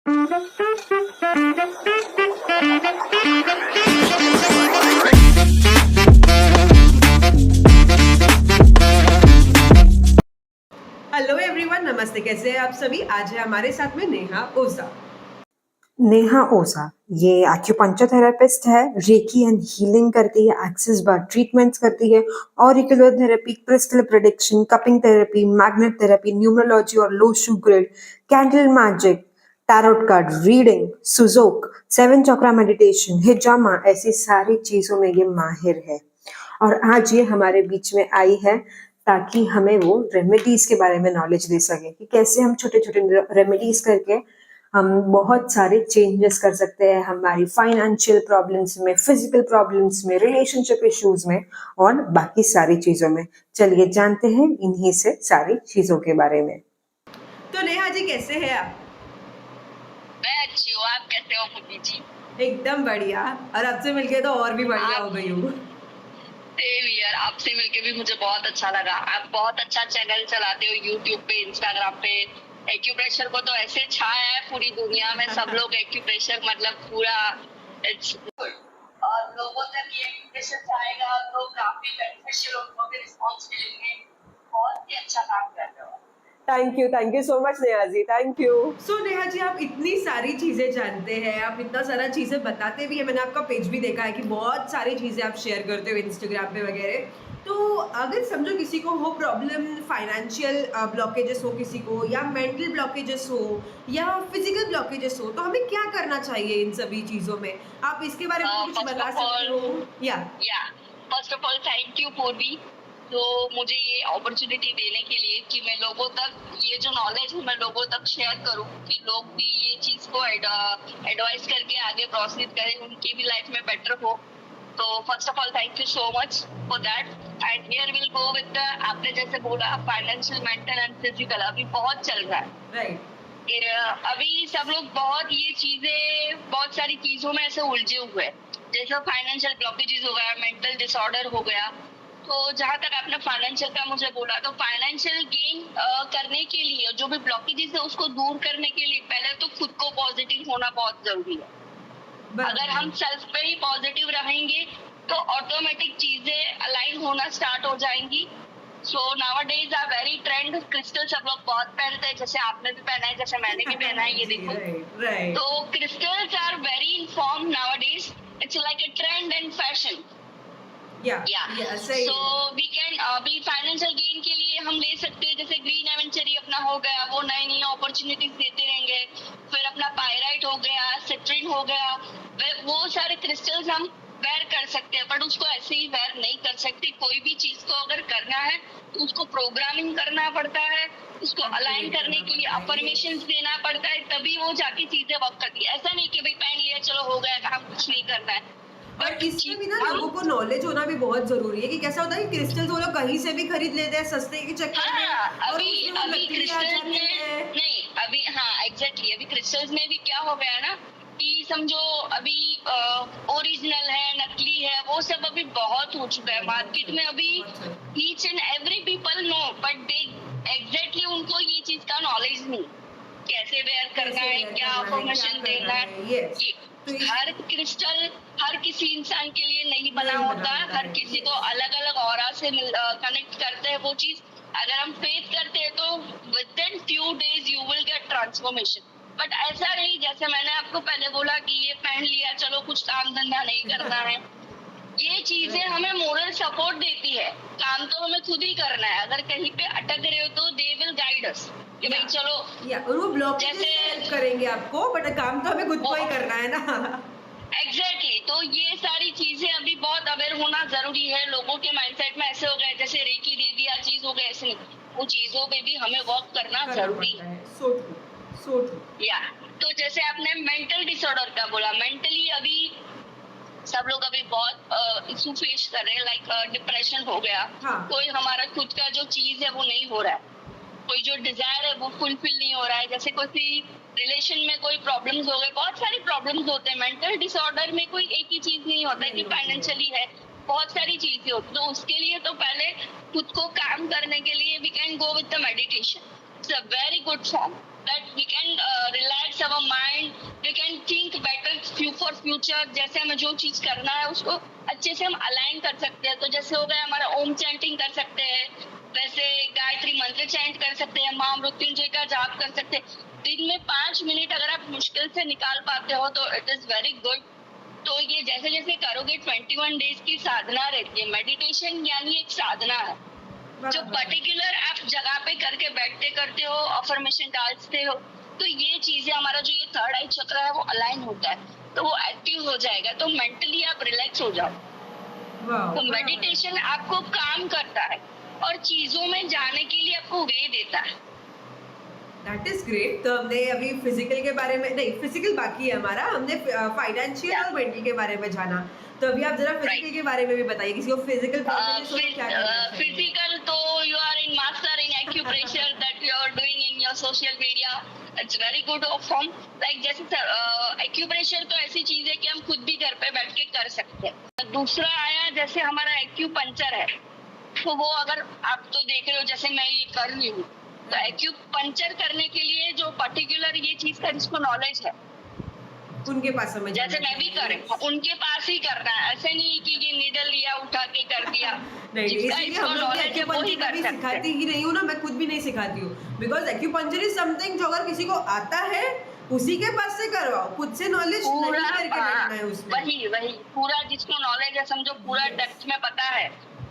Hello everyone, नमस्ते। कैसे हैं आप सभी? आज है हमारे साथ में नेहा ओझा। नेहा ओझा ये एक्यूपंक्चर थेरेपिस्ट है, रेकी एंड हीलिंग करती है, एक्सिस बार ट्रीटमेंट्स करती है, auricular therapy, crystal prediction, cupping therapy, magnet therapy, numerology और Lo Shu grid, candle magic, tarot card reading, Sujok, 7 chakra meditation, हिजामा, ऐसी सारी चीजों में ये माहिर है। और आज ये हमारे बीच में आई है ताकि हमें वो रेमेडीज के बारे में नॉलेज दे सके कि कैसे हम छोटे छोटे रेमेडीज करके हम बहुत सारे चेंजेस कर सकते हैं हमारी फाइनेंशियल प्रॉब्लम्स में, फिजिकल प्रॉब्लम्स में, रिलेशनशिप इश्यूज में और बाकी सारी चीजों में। चलिए जानते हैं इन्हीं से सारी चीजों के बारे में। तो नेहा जी, कैसे हैं आप? मैं अच्छी हूँ, आप कैसे हो पुनी जी? एकदम बढ़िया। और आपसे मिलके तो और भी बढ़िया हो गई हूँ। सेम यार, आपसे मिलके भी मुझे बहुत अच्छा लगा। आप बहुत अच्छा चैनल चलाते हो यूट्यूब पे, इंस्टाग्राम पे। एक्यूप्रेशर को तो ऐसे छाया है पूरी दुनिया में, सब लोग एक्यूप्रेशर मतलब पूरा इट्स गुड। और लोगों तक ये एक्यूप्रेशर जाएगा तो काफी बेनिफिशियल उनको भी रिस्पॉन्स मिलेंगे। बहुत ही अच्छा काम कर रहे हो। Thank you so much Neha ji, thank you. So Neha ji, आप इतनी सारी चीज़ें जानते हैं, आप इतना सारा चीज़ें बताते भी हैं। मैंने आपका पेज भी देखा है कि बहुत सारी चीज़ें आप शेयर करते हो इंस्टाग्राम पे वगैरह। तो अगर समझो किसी को हो प्रॉब्लम, फाइनेंशियल ब्लॉकेजेस हो किसी को, या मेंटल ब्लॉकेजेस हो, या फिजिकल ब्लॉकेजेस हो, तो हमें क्या करना चाहिए इन सभी चीज़ों में? आप इसके बारे में कुछ बता सकते हो? या first of all thank you पूर्वी, तो मुझे ये अपॉर्चुनिटी देने के लिए कि मैं लोगों तक ये जो नॉलेज है मैं लोगों तक शेयर करूं कि लोग भी ये चीज को एडवाइस करके आगे प्रोसीड करें, उनकी भी लाइफ में बेटर हो। तो first of all thank you so much for that. And here will go with the, आपने जैसे बोला फाइनेंशियल, मेंटल एंड फिजिकल अभी बहुत चल रहा है। राइट। अभी सब लोग बहुत सारी चीजों में ऐसे उलझे हुए हैं, जैसे फाइनेंशियल ब्लॉकेजेस हो गया, मेंटल डिसऑर्डर हो गया। तो जहां तक आपने फाइनेंशियल का मुझे बोला, तो फाइनेंशियल गेन करने के लिए जो भी ब्लॉकेजेस है उसको दूर करने के लिए पहले तो खुद को पॉजिटिव होना बहुत जरूरी है। अगर हम सेल्फ पे ही पॉजिटिव रहेंगे तो ऑटोमेटिक चीजें अलाइन होना स्टार्ट हो जाएंगी। So nowadays are very trend, crystal सब लोग बहुत पहनते हैं, जैसे आपने भी पहना है, जैसे मैंने भी पहना है, ये देखो। राइट। तो crystals are very in form nowadays, it's like a trend and fashion. सही। सो वी कैन अभी फाइनेंशियल गेन के लिए हम ले सकते हैं, जैसे ग्रीन एवेंचरी अपना हो गया, वो नई नई अपॉर्चुनिटीज देते रहेंगे। फिर अपना पायराइट हो गया, सिट्रिन हो गया, वो सारे क्रिस्टल्स हम वेयर कर सकते हैं। बट उसको ऐसे ही वेयर नहीं कर सकते, कोई भी चीज को अगर करना है तो उसको प्रोग्रामिंग करना पड़ता है, उसको अलाइन करने के लिए अफर्मेशंस देना पड़ता है, तभी वो जाके चीजें वर्क करती है। ऐसा नहीं कि भाई पहन लिया चलो हो गया काम, कुछ नहीं करना है। बट इसमें भी ना लोगों को नॉलेज होना भी बहुत जरूरी है कि कैसा होता है कि क्रिस्टल्स वो लोग कहीं से भी खरीद लेते हैं सस्ते के चक्कर में, और उसमें वो नकली आ जाते हैं। नहीं अभी, हाँ एग्जैक्टली, अभी क्रिस्टल्स में भी क्या हो गया ना कि समझो अभी ओरिजिनल है, नकली है, वो सब अभी बहुत हो चुका है मार्केट में। अभी each and every people know, but they exactly उनको ये चीज का नॉलेज नहीं, कैसे वेयर करना है, क्या अफर्मेशन देना है। हर क्रिस्टल हर किसी इंसान के लिए नहीं बना होता है, हर किसी को अलग अलग ऑरा से कनेक्ट करते हैं वो चीज। अगर हम फेथ करते हैं तो with in few days you will get transformation. But ऐसा नहीं, जैसे मैंने आपको पहले बोला कि ये पहन लिया चलो कुछ काम धंधा नहीं करना है। ये चीजें हमें मोरल सपोर्ट देती है, काम तो हमें खुद ही करना है। अगर कहीं पे अटक रहे हो तो दे विल गाइड अस कि भाई चलो, वो ब्लॉकेजेस हेल्प करेंगे आपको, बट काम तो हमें खुद को ही करना है ना। एग्जैक्टली तो ये सारी चीजें अभी बहुत अवेयर होना जरूरी है। लोगों के माइंडसेट में ऐसे हो गए जैसे रेकी दे दिया चीज हो गए, ऐसे नहीं, वो चीजों पे भी हमें वर्क करना जरूरी है। So true. या तो जैसे आपने मेंटल डिसऑर्डर का बोला, मेंटली अभी सब लोग अभी बहुत इशू फेस कर रहे हैं, लाइक डिप्रेशन हो गया। कोई हमारा खुद का जो चीज है वो नहीं हो रहा है, कोई जो डिजायर है वो फुलफिल नहीं हो रहा है, जैसे कोई रिलेशन में कोई प्रॉब्लम्स हो गए, बहुत सारी प्रॉब्लम्स होते हैं। मेंटल डिसऑर्डर में कोई एक ही चीज नहीं होता है कि फाइनेंशियली है, बहुत सारी चीजें होती। तो उसके लिए तो पहले खुद को काम करने के लिए we can go with the meditation. It's a very good form that we can relax our mind future जैसे हमें जो चीज करना है उसको अच्छे से हम अलाइन कर सकते हैं। तो जैसे हो गया हमारा ओम चैंटिंग कर सकते हैं, वैसे गायत्री मंत्र चैंट कर सकते हैं, माँ मृत्युंजय का जाप कर सकते हैं। दिन में 5 मिनट अगर आप मुश्किल से निकाल पाते हो तो इट इज वेरी गुड। तो ये जैसे जैसे करोगे 21 डेज की साधना रहती है। मेडिटेशन यानी एक साधना है जो पर्टिकुलर आप जगह पे करके बैठते करते हो, अफर्मेशन डालते हो, तो ये चीजें हमारा जो ये थर्ड आई चक्र है वो अलाइन होता है, तो वो एक्टिव हो जाएगा, तो मेंटली आप रिलैक्स हो जाओ। तो मेडिटेशन आपको काम करता है और चीजों में जाने के लिए आपको वे देता है। That is great. तो हमने अभी फिजिकल के बारे में, नहीं फिजिकल बाकी है हमारा, हमने फाइनेंशियल और मेंटल के बारे में जाना। तो अभी आप जरा फिजिकल के बारे में भी बताइए, किसी को फिजिकल प्रॉब्लम है तो क्या करना चाहिए? फिजिकल तो you are in master in acupressure that you are doing in your social media, it's very good form. Like जैसे एक्यूप्रेशर तो ऐसी चीज है कि हम खुद भी घर पे बैठ के कर सकते हैं। दूसरा आया जैसे हमारा एक्यूपंक्चर है, तो वो अगर आप तो देख रहे हो जैसे मैं ये कर रही हूँ, तो एक्यूपंक्चर करने के लिए जो पर्टिकुलर ये चीज का जिसको नॉलेज है उनके पास समझ जैसे मैं भी करें, उनके पास ही करना है। ऐसे नहीं कि ये नीडल लिया उठा के कर दिया। नहीं, जिसका इसलिए इसको हम लोग knowledge है वो ही एक्यूपंक्चर कर भी सकते सिखाती हैं। ही नहीं हूँ ना, मैं खुद भी नहीं सिखाती हूँ, बिकॉज एक्यूपंक्चर इज समथिंग जो अगर किसी को आता है उसी के पास से करवाओ, खुद से नॉलेज नहीं पूरा करके बैठना है उसमें। वही पूरा जिसको नॉलेज है समझो पूरा डेप्थ में पता है,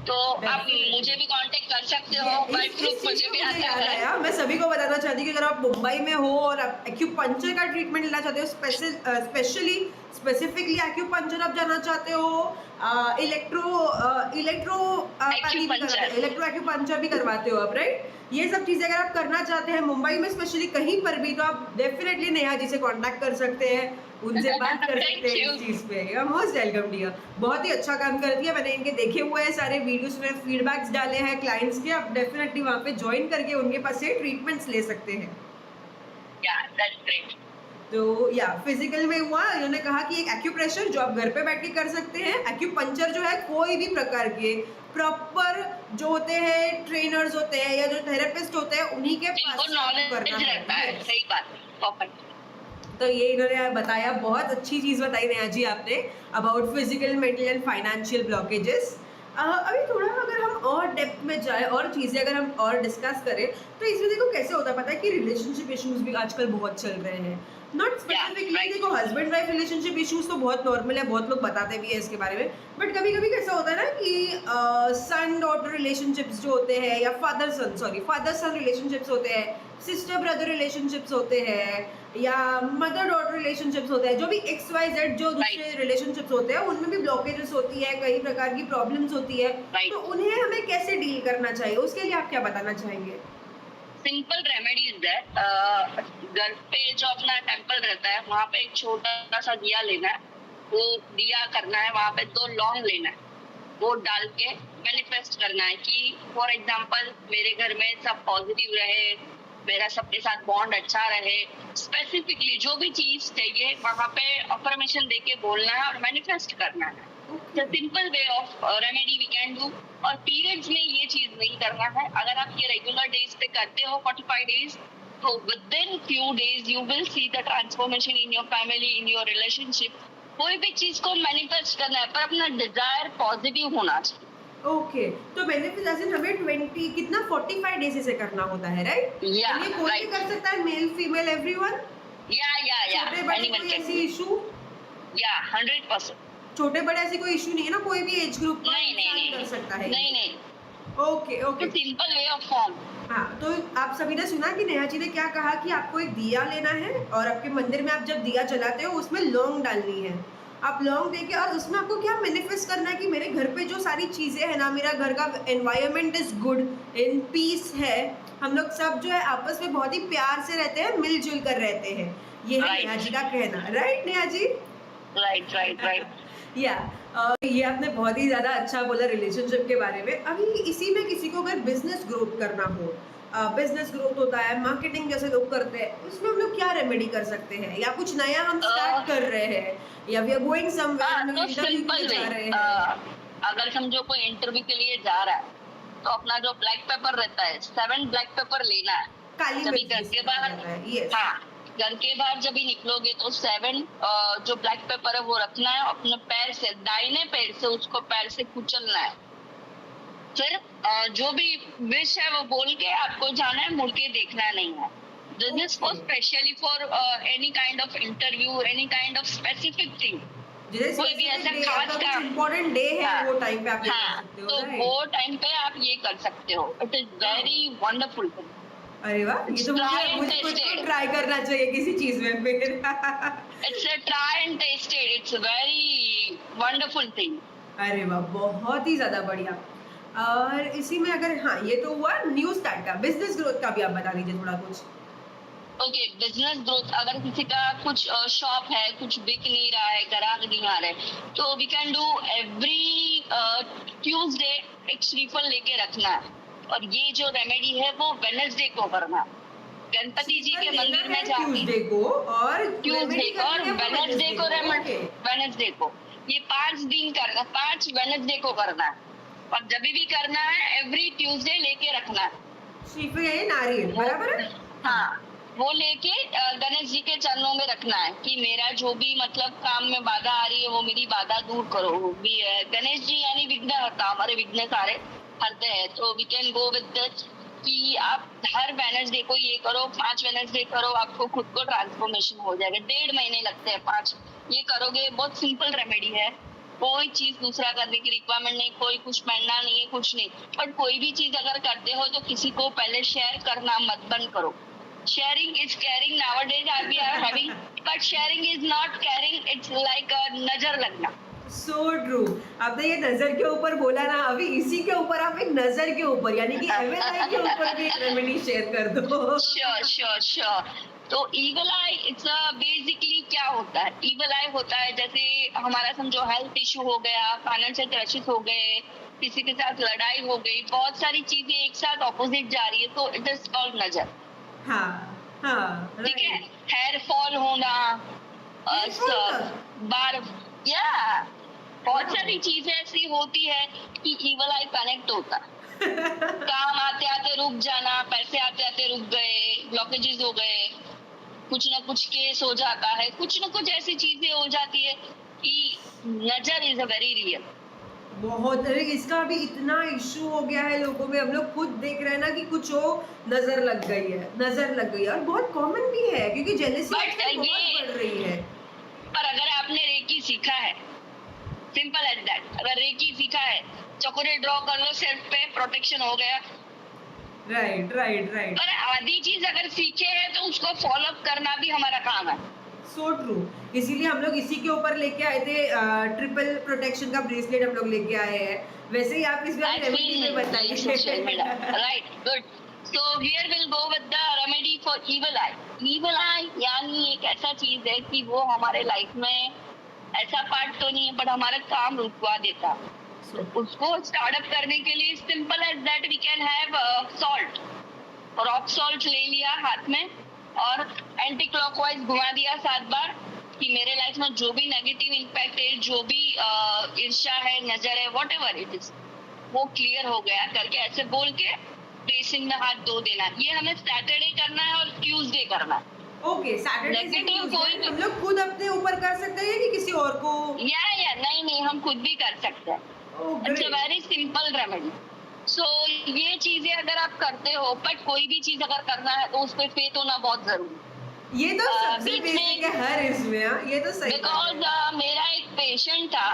तो आप मुझे भी कांटेक्ट कर सकते हो। बाय ग्रुप मुझे भी आता याद है। आया, मैं सभी को बताना चाहती हूँ कि अगर आप मुंबई में हो और आप एक्यूपंक्चर का ट्रीटमेंट लेना चाहते हो, स्पेसिफिकली एक्यूपंक्चर आप जाना चाहते हो, इलेक्ट्रो एक्यूपंक्चर भी करवाते हो आप, राइट? ये सब चीजें अगर आप करना चाहते हैं मुंबई में स्पेशली कहीं पर भी, तो आप डेफिनेटली नेहा जी से कांटेक्ट कर सकते हैं, उनसे बात कर सकते हैं इस चीज पे। You are most welcome dear. बहुत ही अच्छा काम करती है, मैंने इनके देखे हुए हैं सारे वीडियोस में, फीडबैक्स डाले हैं क्लाइंट्स के। आप डेफिनेटली वहाँ पे ज्वाइन करके उनके पास से ट्रीटमेंट्स ले सकते हैं। That's great. तो या फिजिकल में हुआ, इन्होंने कहा कि एक एक्यूप्रेशर जो आप घर पे बैठ के कर सकते हैं, एक्यूपंक्चर जो है कोई भी प्रकार के प्रॉपर जो होते हैं ट्रेनर्स होते हैं या जो थेरेपिस्ट होते हैं उन्हीं के पास इनको नॉलेज करना रहता है। है। सही बात है, परफेक्ट। तो ये इन्होंने बताया, बहुत अच्छी चीज़ बताई नेहा जी आपने about physical, mental and financial blockages. अभी थोड़ा अगर हम और डेप्थ में जाए और चीज़ें अगर हम और डिस्कस करें, तो इसमें देखो कैसे होता है पता है कि रिलेशनशिप इश्यूज भी आजकल बहुत चल रहे हैं। Not specifically right. देखो हस्बैंड वाइफ रिलेशनशिप इश्यूज तो बहुत नॉर्मल है, बहुत लोग बताते भी है इसके बारे में, बट कभी कभी कैसा होता है ना कि सन डॉटर रिलेशनशिप्स जो होते हैं, या फादर सन रिलेशनशिप्स होते हैं, सिस्टर ब्रदर रिलेशनशिप्स होते हैं, या मदर डॉटर रिलेशनशिप्स होते हैं, जो भी XYZ जो दूसरे रिलेशनशिप्स होते हैं उनमें भी ब्लॉकेजेस होती है, कई प्रकार की प्रॉब्लम्स होती है। तो उन्हें हमें कैसे डील करना चाहिए, उसके लिए आप क्या बताना चाहेंगे? सिंपल रेमेडी इज दैट घर पे जो अपना टेम्पल रहता है वहाँ पे एक छोटा सा दिया लेना है, वो दिया करना है, वहाँ पे 2 लौंग लेना है, वो डाल के मैनिफेस्ट करना है कि फॉर एग्जांपल मेरे घर में सब पॉजिटिव रहे, मेरा सबके साथ बॉन्ड अच्छा रहे। स्पेसिफिकली जो भी चीज चाहिए वहाँ पे अफर्मेशन देके बोलना है और मैनिफेस्ट करना है। Simple way of remedy we can do. और पीरियड्स में ये चीज नहीं करना है। अगर आप ये रेगुलर डेज पे करते हो 45 डेज, तो within few days you will see the transformation in your family, in your relationship. कोई भी चीज को मैनिफेस्ट करना है पर अपना डिजायर पॉजिटिव होना चाहिए। ओके, तो बेनिफिट हमें 20 कितना 45 डेज से करना होता है, राइट? Yeah, ये कोई भी right. कर सकता है, मेल फीमेल एवरीवन? या छोटे बड़े एनीवन कोई कैन ऐसी इशू? या 100%। छोटे बड़े ऐसी कोई इशू नहीं है ना, कोई भी एज ग्रुप का नहीं इंसान कर सकता है? नहीं, okay okay. Simple way of form. हाँ, तो आप सभी ने सुना कि नेहा जी ने क्या कहा कि आपको एक दिया लेना है और आपके मंदिर में आप जब दिया जलाते हो उसमें लौंग डालनी है। आप लौंग देके और उसमें आपको क्या मैनिफेस्ट करना है कि मेरे घर पे जो सारी चीज़ें हैं ना, मेरा घर का environment is good, in peace है, हम लोग सब जो है आपस में बहुत ही प्यार से रहते हैं, मिलजुल कर रहते हैं। ये है नेहा जी का कहना, राइट नेहा जी? राइट। या ये आपने बहुत ही ज़्यादा अच्छा बोला रिलेशनशिप के बारे में। अभी इसी में किसी को अगर बिजनेस ग्रोथ करना हो, बिजनेस ग्रोथ होता है, मार्केटिंग जैसे लोग करते हैं, उसमें हम लोग क्या रेमेडी कर सकते हैं? या कुछ नया हम स्टार्ट कर रहे हैं, या वी आर गोइंग समवेयर, तो सिंपल जा रहे वे, हैं? अगर समझो कोई इंटरव्यू के लिए जा रहा है तो अपना जो ब्लैक पेपर रहता है 7 ब्लैक पेपर लेना है। काली सभी मिर्च घर के बाहर, है, yes. हाँ, घर के बाहर जब भी निकलोगे तो 7 जो ब्लैक पेपर है वो रखना है, अपने पैर से, दाहिने पैर से उसको पैर से कुचलना है। फिर जो भी विश है वो बोल के आपको जाना है, मुड़ के देखना नहीं है। This is for specially for any kind of interview, any kind of specific thing. कोई भी ऐसा खास काम, इम्पोर्टेंट डे है हाँ, वो टाइम पे आप ये कर हाँ, सकते हो, तो right? वो टाइम पे आप ये कर सकते हो। It is very wonderful thing. अरे वाह, ये तो Try and मुझे खुद taste को it. ट्राई करना चाहिए किसी चीज में फिर। It's a try and test it, it's very wonderful thing. अरे वाह, बहुत ही ज्यादा बढ़िया। और इसी में अगर, हाँ ये तो हुआ न्यू स्टार्ट का, बिजनेस ग्रोथ का भी आप बता दीजिए थोड़ा कुछ। ओके, बिजनेस ग्रोथ, अगर किसी का कुछ शॉप है, कुछ बिक नहीं रहा है, ग्राहक नहीं आ रहे, तो we can do every Tuesday एक श्रीफल लेके रखना है। और ये जो रेमेडी है वो वेडनेसडे को करना है। गणपति जी के मंदिर में जाके ट्यूसडे को, और ट्यूसडे को और वेडनेसडे को, ओके। वेडनेसडे को, ये 5 दिन करना, 5 वेडनेसडे को करना है। और जब भी करना है एवरी ट्यूसडे लेके रखना है। श्रीफल यानी नारियल, बराबर है? हाँ, वो लेके गणेश जी के चरणों में रखना है कि मेरा जो भी मतलब काम में बाधा आ रही है वो मेरी बाधा दूर करो। भी गणेश जी यानी विघ्नहर्ता, हमारे विघ्न सारे हरते हैं। तो we can go with this कि आप हर वेडनेसडे को ये करो, 5 वेडनेसडे करो, आपको खुद को ट्रांसफॉर्मेशन हो जाएगा। 1.5 महीने लगते हैं, 5 ये करोगे। बहुत सिंपल रेमेडी है, कोई चीज दूसरा करने की रिक्वायरमेंट नहीं, कोई कुछ पहनना नहीं है, कुछ नहीं। बट कोई भी चीज अगर करते हो तो किसी को पहले शेयर करना मत बंद करो। Sharing is caring nowadays we are having, but sharing is not caring. It's like a नजर लगना। So true. आपने ये नजर के ऊपर बोला ना, अभी इसी के ऊपर आप एक नजर के ऊपर यानी कि MSI के ऊपर भी एक रेमेडी शेयर कर दो। श्योर। तो ईवल आई इट्स बेसिकली क्या होता है? ईवल आई होता है जैसे हमारा समझो हेल्थ इशू हो गया, फाइनेंशियल क्रैशेस हो गए, किसी के साथ लड़ाई हो गई, बहुत सारी चीजें एक साथ ऑपोजिट जा रही है, तो इट इज कॉल्ड नजर। हाँ, ठीक है, right. हेयर फॉल होना, Hair fall बार, या बहुत सारी चीजें ऐसी होती है कि ईवल आई कनेक्ट होता है। काम आते आते रुक जाना, पैसे आते आते रुक गए, ब्लॉकेजेस हो गए, कुछ ना कुछ केस हो जाता है, कुछ ना कुछ ऐसी चीजें हो जाती है कि नजर इज अ वेरी रियल। बहुत, अरे इसका अभी इतना इशू हो गया है लोगों में, हम लोग खुद देख रहे हैं ना कि कुछ हो, नजर लग गई है, और बहुत कॉमन भी है क्योंकि जेलसी But बहुत ये- बढ़ रही है। पर अगर आपने रेकी सीखा है, सिंपल एज दैट, अगर रेकी सीखा है, चकोरे ड्रॉ कर लो सिर्फ पे, प्रोटेक्शन हो गया। राइट। पर आधी चीज अगर सीखे हैं तो उसको फॉलो अप करना भी हमारा काम है। So true. इसीलिए हम लोग इसी के ऊपर लेके आए थे, ट्रिपल प्रोटेक्शन का ब्रेसलेट हम लोग लेके आए हैं। वैसे ही आप इस बार रेमेडी में बताइए। Right, good. So here we'll go with the remedy for evil eye. Evil eye यानी एक ऐसा चीज है कि वो हमारे लाइफ में ऐसा पार्ट तो नहीं है, बट हमारा काम रुकवा देता है। So, उसको स्टार्टअप करने के लिए simple as that we can have salt, rock salt ले लिया हाथ में और एंटी क्लॉकवाइज घुमा दिया 7 बार कि मेरे लाइफ में जो भी नेगेटिव इम्पैक्ट है, जो भी ईर्ष्या है, नजर है, व्हाटएवर इट इज, वो क्लियर हो गया करके ऐसे बोल के बेसिन में हाथ धो देना। ये हमें सैटरडे करना है और ट्यूसडे करना है। ओके, सैटरडे से Negative Tuesday कोई- हम लोग खुद अपने ऊपर कर सकते हैं कि किसी और को? या नहीं, हम खुद भी कर सकते हैं। Oh, it's a great. Very simple remedy. So ये चीजें अगर आप करते हो, बट कोई भी चीज अगर करना है तो उस पर फेथ होना बहुत जरूरी है। ये तो सबसे बीच में- बेसिक है हर इसमें, हाँ, ये तो सही बात बिकॉज है। मेरा एक पेशेंट था,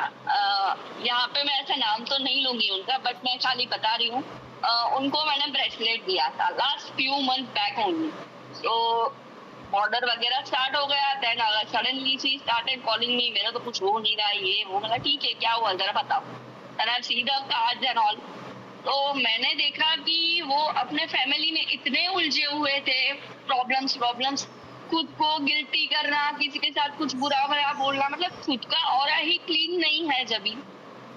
यहाँ पे मैं ऐसा नाम तो नहीं लूंगी उनका, बट मैं खाली बता रही हूँ, उनको मैंने ब्रेसलेट दिया था last few month back only. तो ऑर्डर वगैरह स्टार्ट हो गया, then suddenly she started calling me, मेरा तो कुछ हो नहीं रहा, ये वो। मतलब ठीक है, क्या हुआ जरा बताओ, and I see the cards and all. तो मैंने देखा कि वो अपने फैमिली में इतने उलझे हुए थे, प्रॉब्लम्स, खुद को गिल्टी करना, किसी के साथ कुछ बुरा भला बोलना, मतलब खुद का ऑरा ही क्लीन नहीं है जब भी।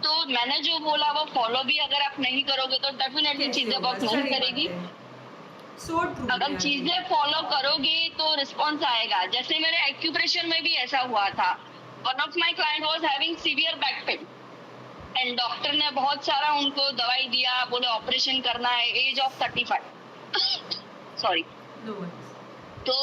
तो मैंने जो बोला वो फॉलो भी अगर आप नहीं करोगे तो डेफिनेटली चीजें वर्क नहीं करेगी। So true. अगर चीजें फॉलो करोगे तो रिस्पॉन्स आएगा। जैसे मेरे एक्यूप्रेशर में भी ऐसा हुआ था। One of my client was having severe back pain and doctor ने बहुत सारा उनको दवाई दिया, बोले ऑपरेशन करना है, age of 35 sorry. No worries. तो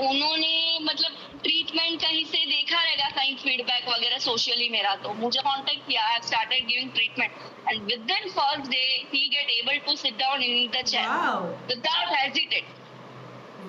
उन्होंने मतलब ट्रीटमेंट कहीं से देखा रहेगा, कहीं फीडबैक वगैरह सोशली मेरा, तो मुझे कांटेक्ट किया, I started giving treatment and within first day ही get able to sit down in the chair wow without hesitate.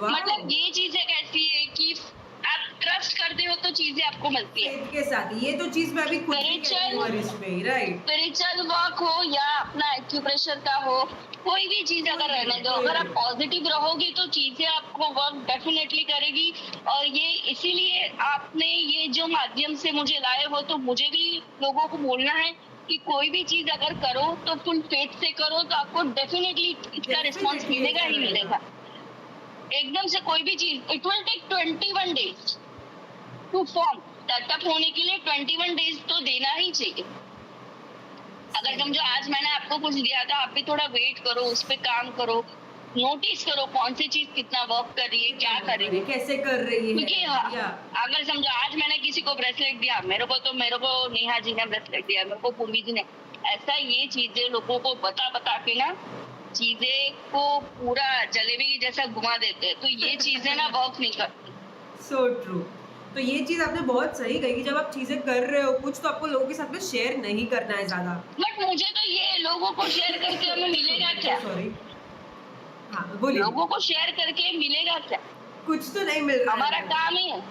मतलब ये चीजें कैसी है कि आप ट्रस्ट करते हो तो चीजें आपको मिलती है। के साथ ये तो चीज मैं अभी खुद ही कहती हूँ इसमें, राइट। स्पिरिचुअल वर्क हो या अपना एक्यूप्रेशर का हो, कोई भी चीज अगर रहने दो, अगर आप पॉजिटिव रहोगे तो चीजें आपको वर्क डेफिनेटली करेगी। और ये इसीलिए आपने ये जो माध्यम से मुझे लाए हो, तो मुझे भी लोगों को बोलना है कि कोई भी चीज अगर करो तो फुल फेथ से करो, तो आपको डेफिनेटली इसका रिस्पॉन्स मिलेगा ही मिलेगा। एकदम से कोई भी चीज, it will take 21 days to form. Setup होने के लिए 21 डेज तो देना ही चाहिए। अगर समझो आज मैंने आपको कुछ दिया था, आप भी थोड़ा वेट करो, उस पर काम करो, नोटिस करो कौन सी चीज कितना वर्क कर रही है, क्या कर रही है, कैसे कर रही है। क्योंकि अगर समझो आज मैंने किसी को ब्रेसलेट दिया, मेरे को नेहा जी ने ब्रेसलेट दिया, मेरे को पूर्वी जी ने, ऐसा ये चीजें लोगों को बता के ना चीजें को पूरा जलेबी की जैसा घुमा देते हैं, तो ये चीजें ना वर्क नहीं करती। So true. तो ये चीज आपने बहुत सही कही कि जब आप चीजें कर रहे हो कुछ, तो आपको लोगों के साथ में शेयर नहीं करना है ज्यादा। बट मुझे तो ये लोगों को शेयर करके हमें मिलेगा क्या? सॉरी, हाँ बोलिए। लोगों को शेयर करके मिलेगा क्या? कुछ तो नहीं मिल रहा। हमारा काम ही है,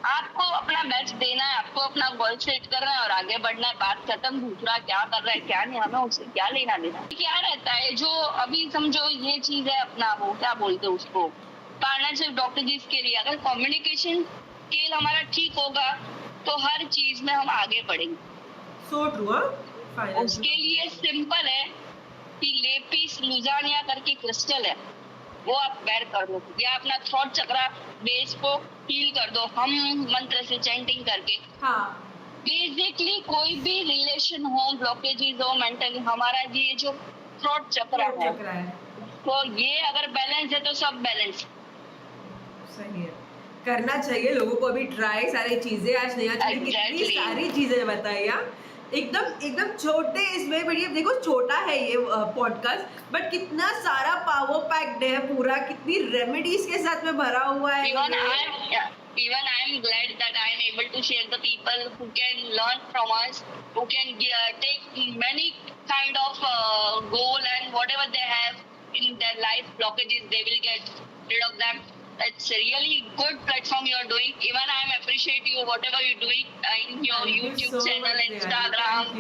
आपको अपना बेस्ट देना है, आपको अपना गोल सेट करना है और आगे बढ़ना है, बात खत्म। दूसरा क्या कर रहा है क्या नहीं, हमें उससे क्या लेना देना। क्या रहता है जो अभी समझो ये चीज है अपना, वो क्या बोलते हैं उसको, पार्टनरशिप डॉक्टर जी के लिए अगर कम्युनिकेशन स्किल हमारा ठीक होगा तो हर चीज में हम आगे बढ़ेंगे। So true. उसके लिए सिंपल है कि लेपिस लुजानिया करके क्रिस्टल है, वो आप बैर कर लो या अपना थ्रॉट चक्रा बेस को हील कर दो हम मंत्र से चैंटिंग करके। हाँ, बेसिकली कोई भी रिलेशन हो, ब्लॉकेजेस हो मेंटली, हमारा ये जो थ्रॉट चक्रा है, तो ये अगर बैलेंस है तो सब बैलेंस। सही है, करना चाहिए लोगों को अभी ट्राई सारी चीजें। आज नया कितनी सारी चीजें बताई यार, एकदम छोटे इसमें, बट ये देखो छोटा है ये पॉडकास्ट, बट कितना सारा पावर पैक्ड है पूरा, कितनी रेमेडीज के साथ में भरा हुआ है। Even I am glad that I am able to share the people who can learn from us, who can take many kind of goal and whatever they have in their life blockages, they will get rid of them. It's a really good platform you are doing. Even I am appreciate you whatever you're doing in your YouTube channel, Instagram.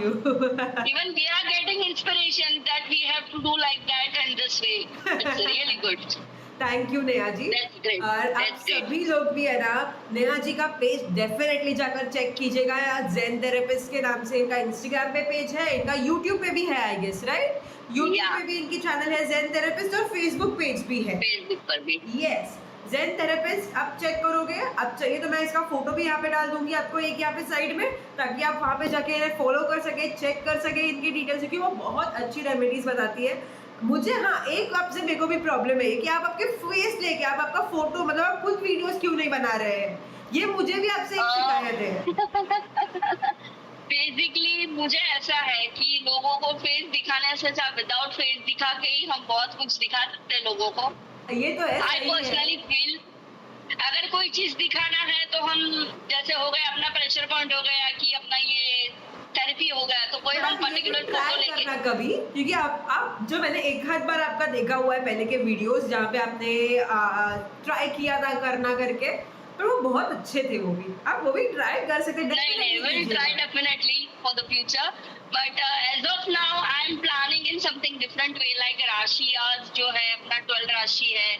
Even we are getting inspiration that we have to do like that and this way. It's really good. Thank you Neha ji. और आप सभी लोग भी है ना, नेहा जी का page definitely जाकर check कीजिएगा। ज़ेन थेरेपिस्ट के नाम से इनका इंस्टाग्राम पे पेज है, इनका यूट्यूब पे भी है आई गेस, राइट? यूट्यूब पे भी इनकी चैनल है ज़ेन थेरेपिस्ट, और फेसबुक पेज भी है, फेसबुक पर भी। यस, ज़ेन थेरेपिस्ट आप चेक करोगे। अब चाहिए तो मैं इसका फोटो भी यहाँ पे डाल दूंगी आपको एक यहाँ पे साइड में, ताकि आप वहाँ पे जाके फॉलो कर सके, चेक कर सके इनकी डिटेल्स, क्योंकि वो बहुत अच्छी रेमेडीज बताती है। मुझे हाँ एक आपसे मेरे को भी प्रॉब्लम है कि आप आपके फेस लेके आप आपका फोटो, मतलब आप खुद वीडियोस क्यों नहीं बना रहे हैं, ये मुझे भी आपसे एक शिकायत है। बेसिकली मुझे ऐसा है कि लोगों को फेस दिखाने से अच्छा विदाउट फेस दिखा के ही हम बहुत कुछ दिखा सकते हैं लोगों को। ये तो है। आई पर्सनली फील अगर कोई चीज दिखाना है तो हम, जैसे हो गया अपना प्रेशर पॉइंट हो गया कि अपना ये थेरेपी हो गया, तो कोई हम पर्टिकुलर फोटो लेके करना कभी, क्योंकि आप जो मैंने एक आध बार आपका देखा हुआ है पहले के वीडियोस जहाँ पे आपने ट्राई किया था करना करके, पर वो बहुत अच्छे थे। वो भी आप वो भी ट्राई कर सकते हैं। नहीं, we'll try definitely for the future, but as of now I am planning in something different way, like राशि आज जो है अपना 12 राशि है,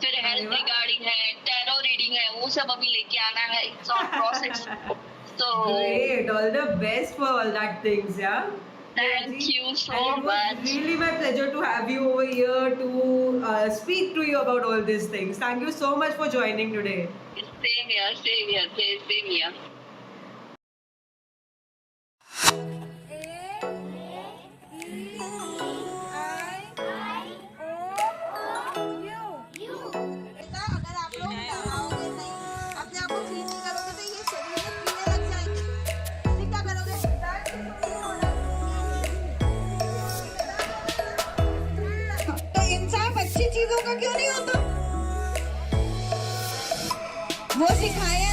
फिर हेल्थ रिगार्डिंग है, टैरो रीडिंग है, वो सब अभी लेके आना है, it's on process. So great, all the best for all that things, yeah. Thank you so and it was much. really my pleasure to have you over here to speak to you about all these things. Thank you so much for joining today. Same here. इंसाफ अच्छी चीजों का क्यों नहीं होता? वो सिखाया